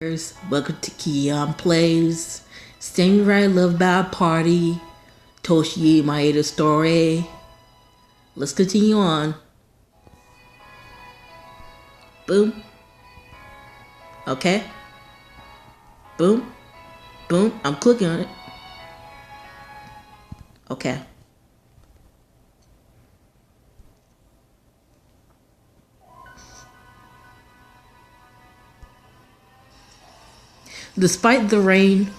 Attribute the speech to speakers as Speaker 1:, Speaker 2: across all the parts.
Speaker 1: Welcome to Keon Plays. Staying right love bad party. Toshiie Maeda story. Let's continue on. Boom. Okay. Boom. Boom. I'm clicking on it. Okay. Despite the rain,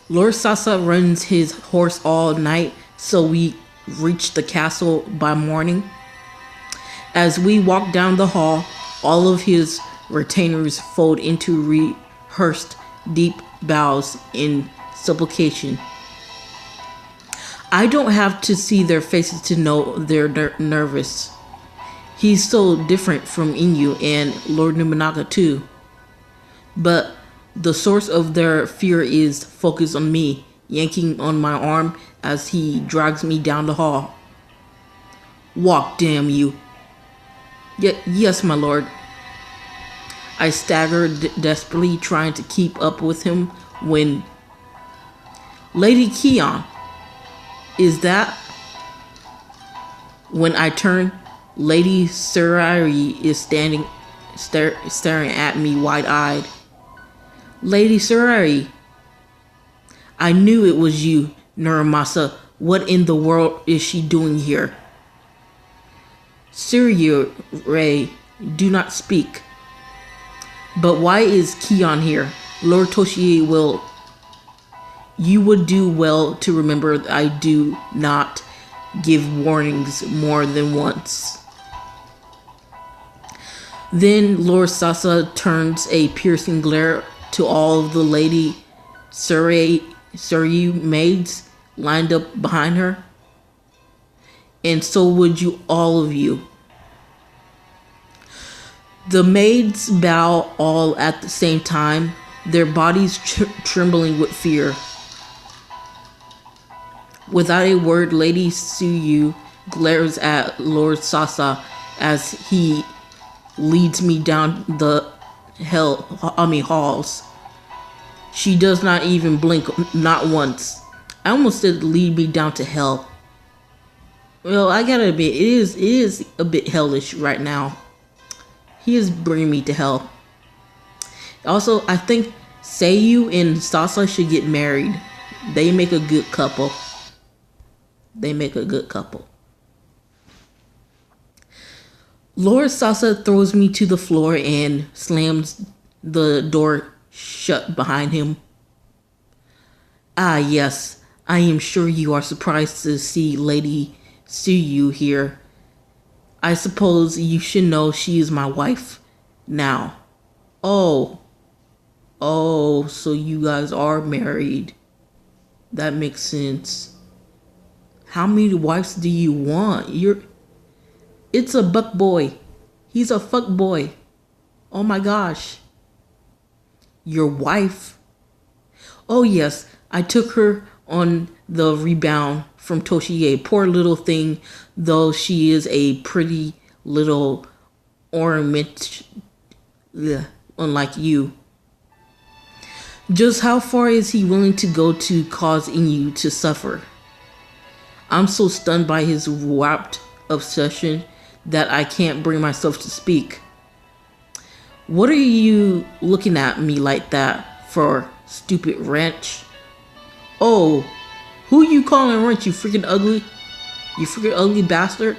Speaker 1: Lord Sasa runs his horse all night, so we reach the castle by morning. As we walk down the hall, all of his retainers fold into rehearsed deep bows in supplication. I don't have to see their faces to know they're nervous. He's so different from Inu and Lord Nobunaga too. But the source of their fear is focused on me, yanking on my arm as he drags me down the hall. Walk, damn you. Yes, my lord. I staggered desperately, trying to keep up with him when... Lady Keon, is that... When I turn, Lady Surari is standing, staring at me wide-eyed. Lady Surari, I knew it was you, Nuramasa. What in the world is she doing here? Surari, do not speak. But why is Keon here? Lord Toshiie will... You would do well to remember I do not give warnings more than once. Then Lord Sasa turns a piercing glare to all of the Lady Suryu maids lined up behind her. And so would you, all of you. The maids bow all at the same time, their bodies trembling with fear. Without a word, Lady Suyu glares at Lord Sasa as he leads me down the halls. She does not even blink, not once. I almost said lead me down to hell. Well, I gotta admit, it is a bit hellish right now. He is bringing me to hell. Also, I think Seiyu and Sasa should get married. They make a good couple. Lord Sasa throws me to the floor and slams the door shut behind him. Ah, yes, I am sure you are surprised to see Lady Suyu here. I suppose you should know she is my wife now. Oh, so you guys are married. That makes sense. How many wives do you want? It's a buck boy. He's a fuck boy. Oh my gosh. Your wife? Oh yes, I took her on the rebound from Toshiie. Poor little thing, though she is a pretty little ornament, unlike you. Just how far is he willing to go to cause Inu to suffer? I'm so stunned by his warped obsession that I can't bring myself to speak. What are you looking at me like that for, stupid wrench? Oh, who you calling wrench, you freaking ugly? You freaking ugly bastard?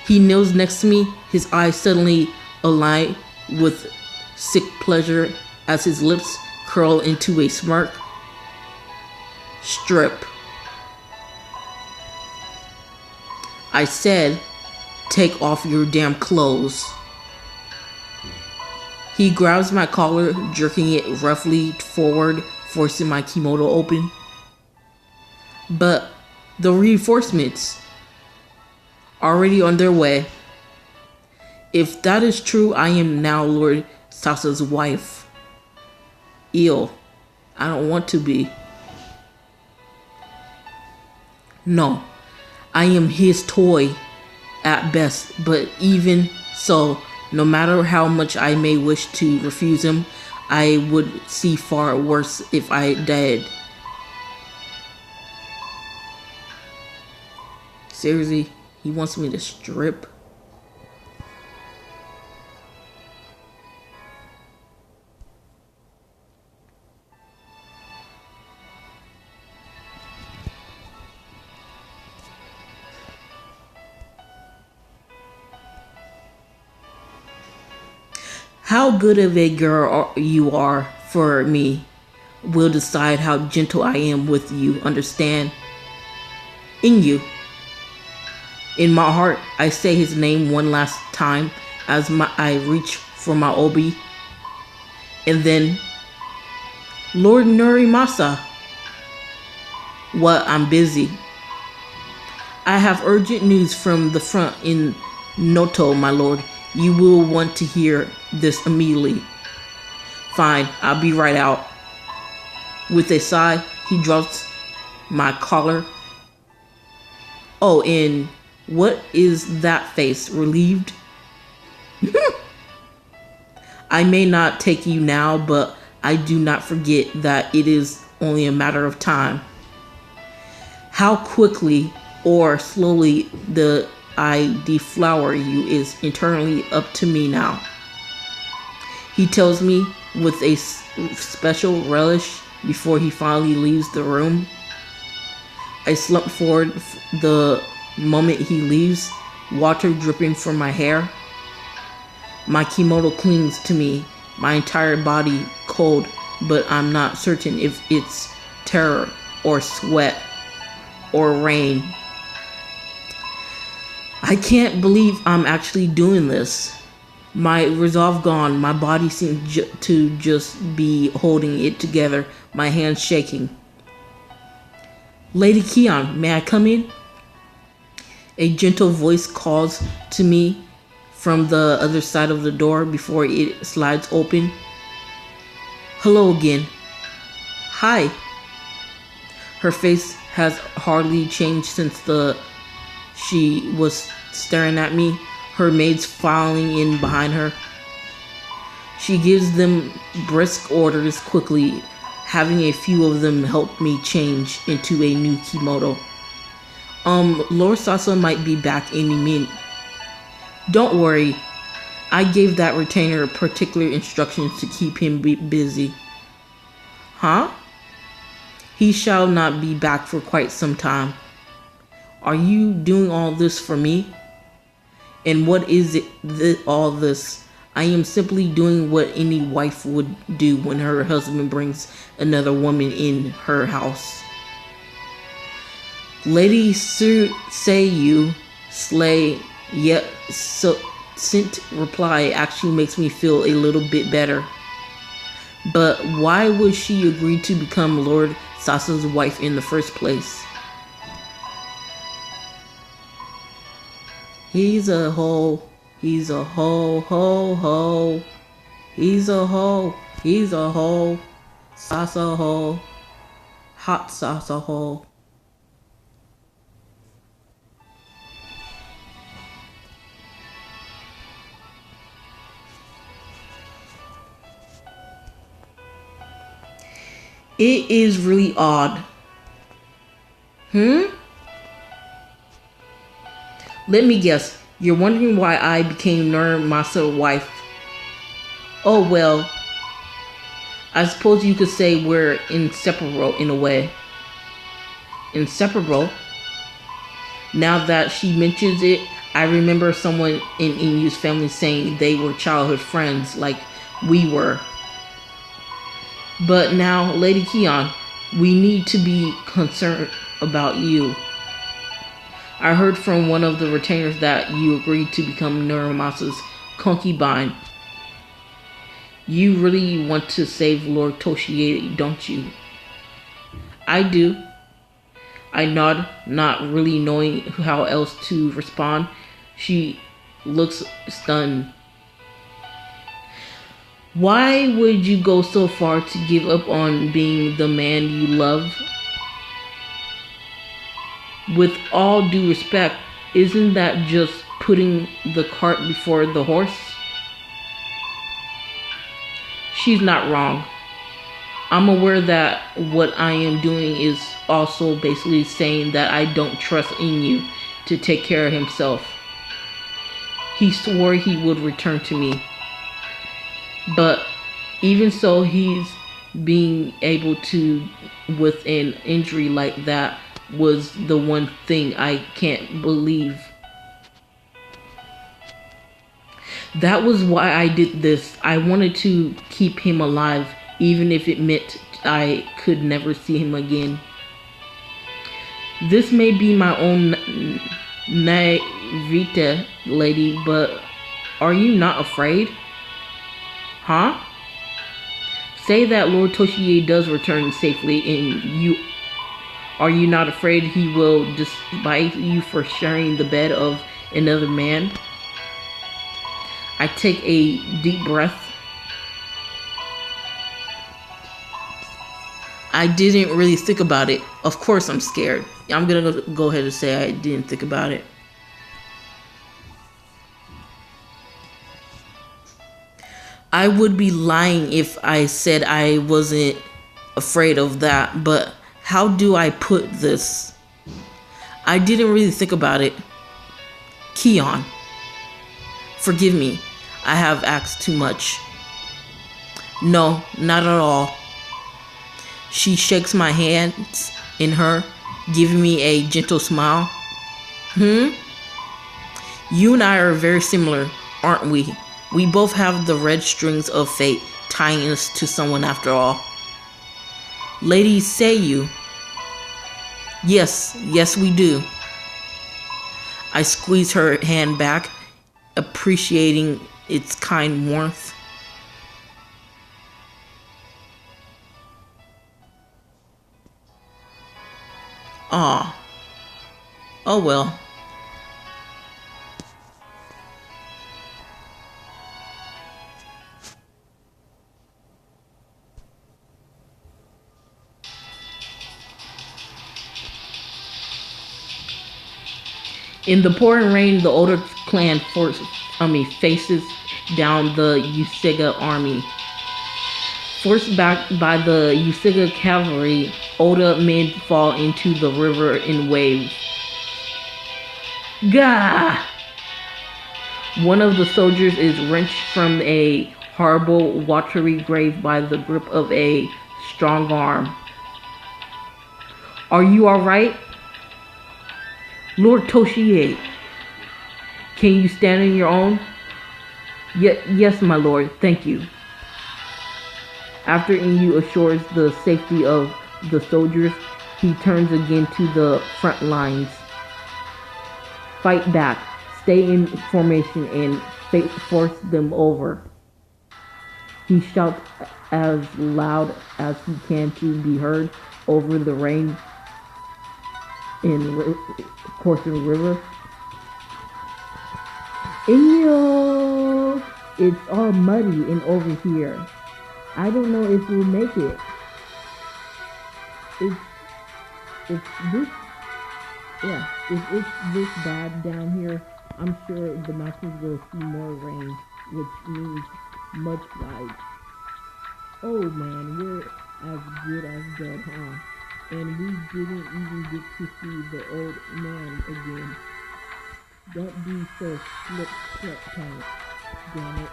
Speaker 1: He kneels next to me, his eyes suddenly align with sick pleasure as his lips curl into a smirk. Strip. I said, take off your damn clothes. He grabs my collar, jerking it roughly forward, forcing my kimono open. But the reinforcements already on their way. If that is true, I am now Lord Sasa's wife. Ew. I don't want to be. No. I am his toy at best, but even so, No matter how much I may wish to refuse him, I would see far worse if I did. Seriously, he wants me to strip? How good of a girl you are for me will decide how gentle I am with you, understand? In you. In my heart, I say his name one last time as I reach for my obi. And then, Lord Nurimasa. What, I'm busy. I have urgent news from the front in Noto, my lord. You will want to hear this immediately. Fine, I'll be right out. With a sigh, he drops my collar. Oh, and what is that face? Relieved? I may not take you now, but I do not forget that it is only a matter of time. How quickly or slowly I deflower you is entirely up to me now. He tells me with a special relish before he finally leaves the room. I slump forward the moment he leaves, water dripping from my hair. My kimono clings to me, my entire body cold, but I'm not certain if it's terror or sweat or rain. I can't believe I'm actually doing this. My resolve gone, my body seems to just be holding it together, my hands shaking. Lady Kion, may I come in? A gentle voice calls to me from the other side of the door before it slides open. Hello again. Hi. Her face has hardly changed since she was staring at me, her maids filing in behind her. She gives them brisk orders quickly, having a few of them help me change into a new kimono. Lord Sasa might be back any minute. Don't worry, I gave that retainer particular instructions to keep him busy. Huh? He shall not be back for quite some time. Are you doing all this for me? And what is it, all this? I am simply doing what any wife would do when her husband brings another woman in her house. Lady say you slay, yet succinct reply actually makes me feel a little bit better. But why would she agree to become Lord Sasa's wife in the first place? He's a hoe. He's a hoe, ho, ho. He's a hoe. He's a hoe. Sasa hoe. Hot Sasa hoe. It is really odd. Let me guess. You're wondering why I became Nurmasa's wife. Oh well. I suppose you could say we're inseparable in a way. Inseparable? Now that she mentions it, I remember someone in Inu's family saying they were childhood friends like we were. But now, Lady Kion, we need to be concerned about you. I heard from one of the retainers that you agreed to become Nuramasa's concubine. You really want to save Lord Toshiie, don't you? I do. I nod, not really knowing how else to respond. She looks stunned. Why would you go so far to give up on being the man you love? With all due respect, isn't that just putting the cart before the horse? She's not wrong. I'm aware that what I am doing is also basically saying that I don't trust in you to take care of himself. He swore he would return to me. But even so, he's being able to, with an injury like that, was the one thing I can't believe. That was why I did this. I wanted to keep him alive, even if it meant I could never see him again. This may be my own naivete, lady, but are you not afraid? Huh? Say that Lord Toshiie does return safely, and are you not afraid he will despise you for sharing the bed of another man? I take a deep breath. I didn't really think about it. Of course I'm scared. I'm gonna go ahead and say I didn't think about it. I would be lying if I said I wasn't afraid of that, but how do I put this? I didn't really think about it. Keon, forgive me. I have asked too much. No, not at all. She shakes my hands in her, giving me a gentle smile. You and I are very similar, aren't we? We both have the red strings of fate tying us to someone after all. Lady Seiyu. Yes, we do. I squeeze her hand back, appreciating its kind warmth. Aw. Oh well. In the pouring rain, the Oda clan faces down the Usiga army. Forced back by the Usiga cavalry, Oda men fall into the river in waves. Gah! One of the soldiers is wrenched from a horrible, watery grave by the grip of a strong arm. Are you alright? Lord Toshiie, can you stand on your own? Yes, my lord, thank you. After Inyu assures the safety of the soldiers, he turns again to the front lines. Fight back, stay in formation, and force them over. He shouts as loud as he can to be heard over the rain in coursing river. Ew! It's all muddy and over here. I don't know if we'll make it. If it's this bad down here, I'm sure the mountains will see more rain, which means mudslides. Oh man, we're as good as dead, huh? And we didn't even get to see the old man again. Don't be so sweatpants, damn it.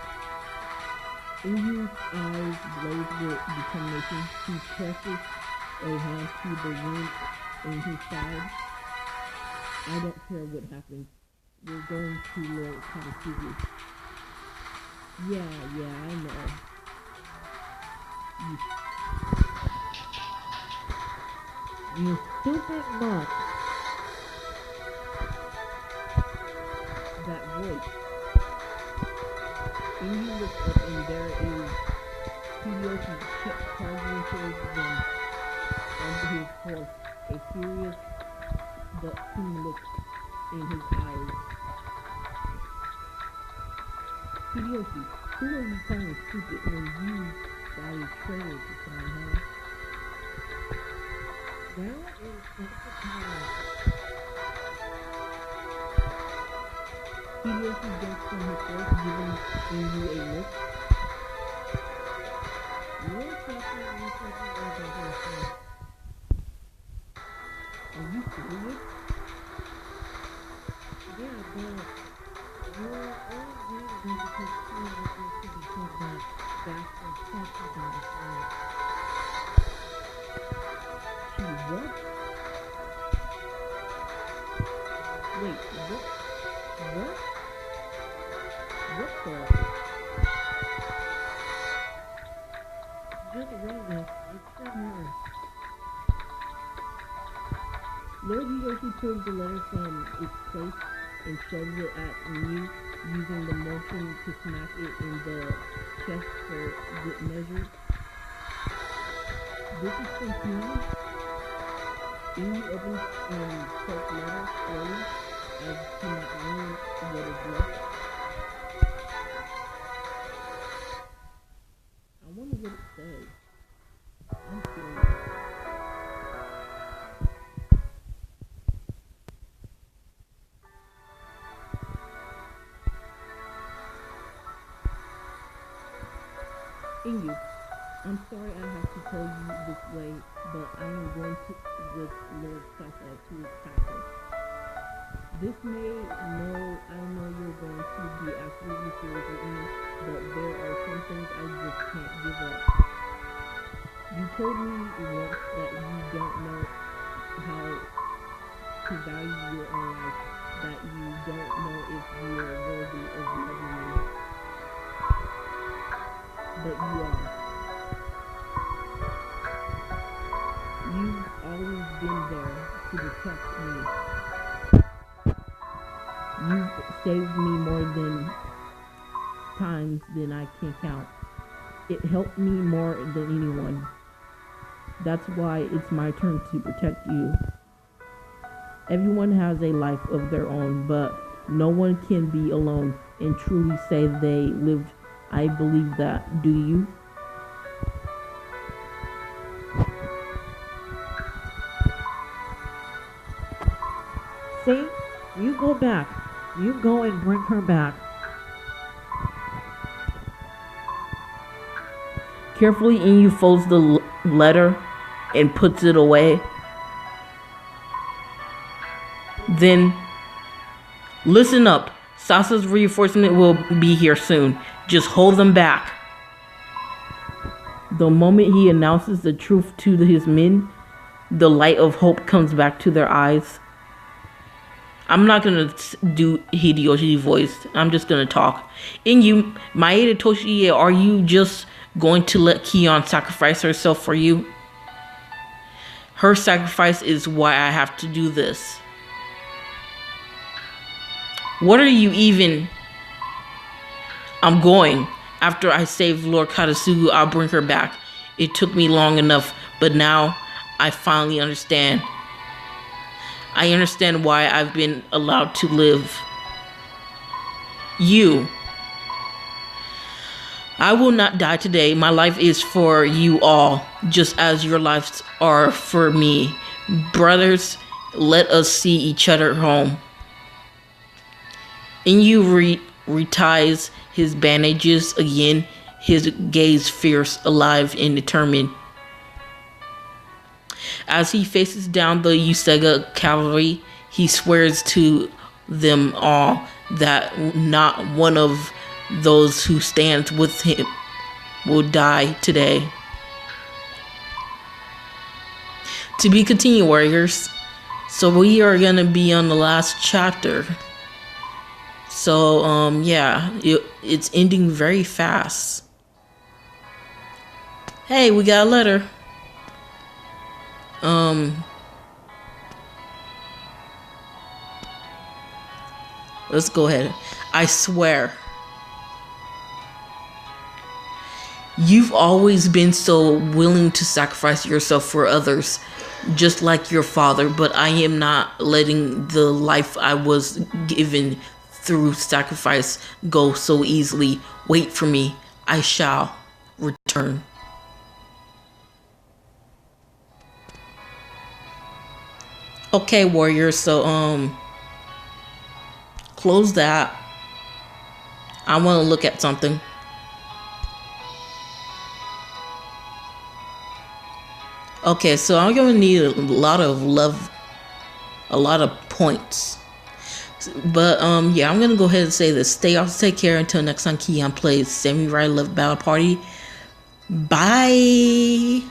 Speaker 1: Inyu's eyes blaze with determination. He presses a hand to the wound in his side. I don't care what happens. We're going to Lord Katasugi. Yeah, I know. You stupid monk. That voice. When you look up and there is Hideyoshi kept charging towards them on his horse, a furious but keen look in his eyes. Hideyoshi, who are you calling stupid when you got a traitor to find, huh? Where is the power? Hideyoshi jumps from his horse, giving Inyu a look. Are you serious? Yeah, but you're all real because she wants you to be killed by back or something about it. She what? Wait, what? What? What the? Just read this. It's from her. Lord Hiroshi pulls the letter from its place and shoves it at me, using the motion to smack it in the chest for good measure. This is from King. Amy opens and checks letter slowly as to not knowing what is left. I wonder what it says. I'm curious. Ingu, I'm sorry I have to tell you this way, but I am going to with Lord Sasa to his castle. This may know I know you're going to be absolutely serious with me, but there are some things I just can't give up. You told me once that you don't know how to value your own life, that you don't know if you are worthy of loving me. But you are. You've always been there to protect me. You've saved me more than times than I can count. It helped me more than anyone. That's why it's my turn to protect you. Everyone has a life of their own, but no one can be alone and truly say they lived. I believe that. Do you?
Speaker 2: See? You go back. You go and bring her back.
Speaker 1: Carefully, Inyu folds the letter and puts it away. Then, listen up. Sasa's reinforcement will be here soon. Just hold them back. The moment he announces the truth to his men, the light of hope comes back to their eyes. I'm not going to do Hideyoshi's voice. I'm just going to talk. Inyu, Maeda Toshiie, are you just going to let Kion sacrifice herself for you? Her sacrifice is why I have to do this. What are you even? I'm going. After I save Lord Katasugu, I'll bring her back. It took me long enough, but now I finally understand. I understand why I've been allowed to live. You. I will not die today. My life is for you all, just as your lives are for me. Brothers, let us see each other home. Inyu reties his bandages again, his gaze fierce, alive, and determined. As he faces down the Usega cavalry, he swears to them all that not one of those who stands with him will die today. To be continued, warriors. So we are going to be on the last chapter. So, yeah, it's ending very fast. Hey, we got a letter. Let's go ahead. I swear. You've always been so willing to sacrifice yourself for others, just like your father, but I am not letting the life I was given through sacrifice go so easily. Wait for me. I shall return. Okay, warriors, so close that. I want to look at something. Okay, so I'm gonna need a lot of love, a lot of points. But yeah, I'm gonna go ahead and say this. Stay off, take care until next time Keon plays Samurai Love Battle Party. Bye.